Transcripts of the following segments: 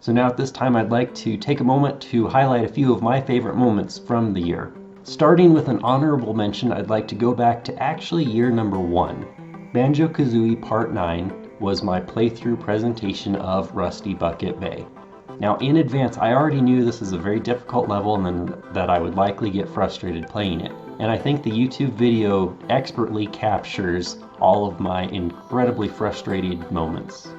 So now at this time I'd like to take a moment to highlight a few of my favorite moments from the year. Starting with an honorable mention, I'd like to go back to actually year number 1. Banjo-Kazooie Part 9 was my playthrough presentation of Rusty Bucket Bay. Now in advance I already knew this is a very difficult level and that I would likely get frustrated playing it. And I think the YouTube video expertly captures all of my incredibly frustrated moments.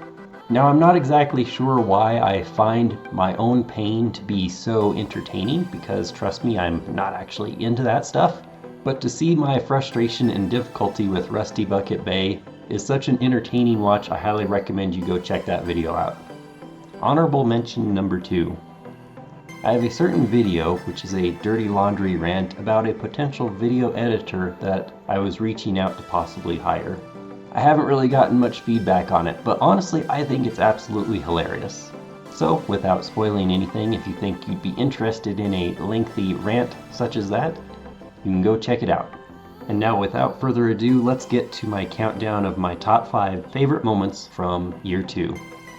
Now I'm not exactly sure why I find my own pain to be so entertaining, because trust me, I'm not actually into that stuff. But to see my frustration and difficulty with Rusty Bucket Bay is such an entertaining watch, I highly recommend you go check that video out. Honorable mention number 2. I have a certain video, which is a dirty laundry rant about a potential video editor that I was reaching out to possibly hire. I haven't really gotten much feedback on it, but honestly I think it's absolutely hilarious. So without spoiling anything, if you think you'd be interested in a lengthy rant such as that, you can go check it out. And now without further ado, let's get to my countdown of my top 5 favorite moments from year 2.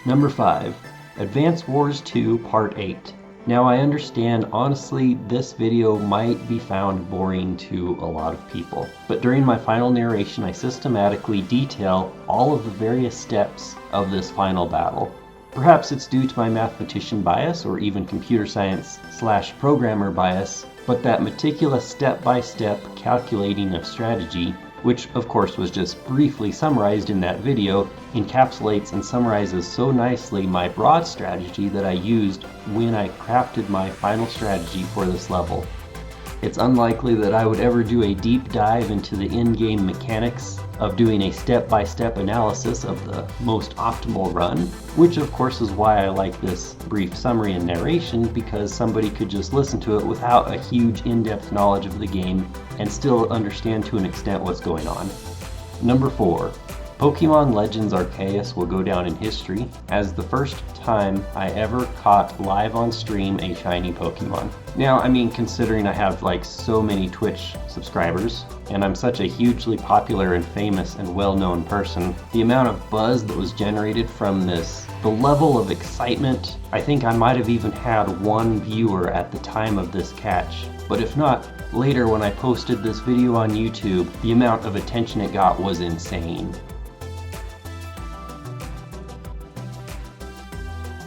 Number 5. Advance Wars 2 Part 8. Now I understand, honestly, this video might be found boring to a lot of people, but during my final narration I systematically detail all of the various steps of this final battle. Perhaps it's due to my mathematician bias or even computer science / programmer bias, but that meticulous step-by-step calculating of strategy, which of course was just briefly summarized in that video, encapsulates and summarizes so nicely my broad strategy that I used when I crafted my final strategy for this level. It's unlikely that I would ever do a deep dive into the in-game mechanics of doing a step-by-step analysis of the most optimal run, which of course is why I like this brief summary and narration, because somebody could just listen to it without a huge in-depth knowledge of the game and still understand to an extent what's going on. Number 4. Pokemon Legends Arceus will go down in history as the first time I ever caught live on stream a shiny Pokemon. Now, I mean, considering I have like so many Twitch subscribers, and I'm such a hugely popular and famous and well-known person, the amount of buzz that was generated from this, the level of excitement, I think I might have even had one viewer at the time of this catch. But if not, later when I posted this video on YouTube, the amount of attention it got was insane.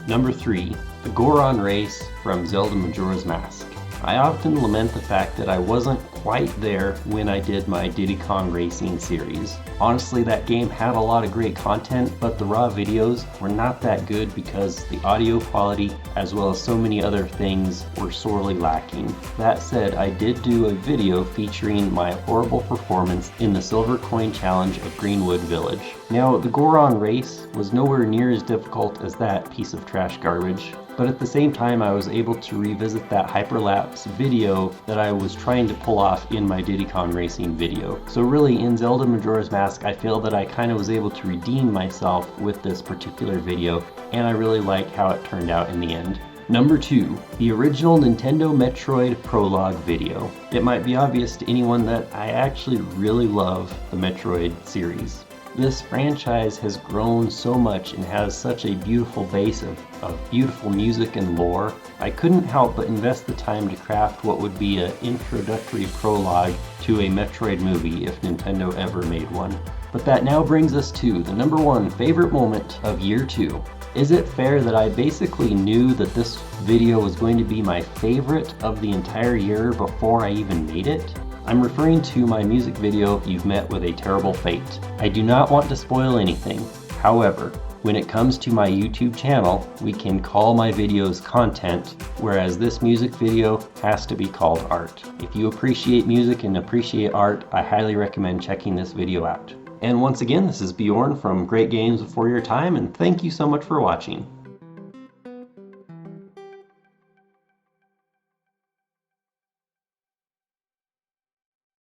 Number 3. The Goron race from Zelda Majora's Mask. I often lament the fact that I wasn't quite there when I did my Diddy Kong Racing series. Honestly, that game had a lot of great content, but the raw videos were not that good because the audio quality, as well as so many other things, were sorely lacking. That said, I did do a video featuring my horrible performance in the Silver Coin Challenge of Greenwood Village. Now, the Goron race was nowhere near as difficult as that piece of trash garbage, but at the same time I was able to revisit that hyperlapse video that I was trying to pull off in my Diddy Kong Racing video. So really, in Zelda Majora's Mask, I feel that I kind of was able to redeem myself with this particular video, and I really like how it turned out in the end. Number 2. The original Nintendo Metroid Prologue video. It might be obvious to anyone that I actually really love the Metroid series. This franchise has grown so much and has such a beautiful base of beautiful music and lore. I couldn't help but invest the time to craft what would be an introductory prologue to a Metroid movie if Nintendo ever made one. But that now brings us to the number 1 favorite moment of year 2. Is it fair that I basically knew that this video was going to be my favorite of the entire year before I even made it? I'm referring to my music video, You've Met With a Terrible Fate. I do not want to spoil anything. However, when it comes to my YouTube channel, we can call my videos content, whereas this music video has to be called art. If you appreciate music and appreciate art, I highly recommend checking this video out. And once again, this is Bjorn from Great Games Before Your Time, and thank you so much for watching.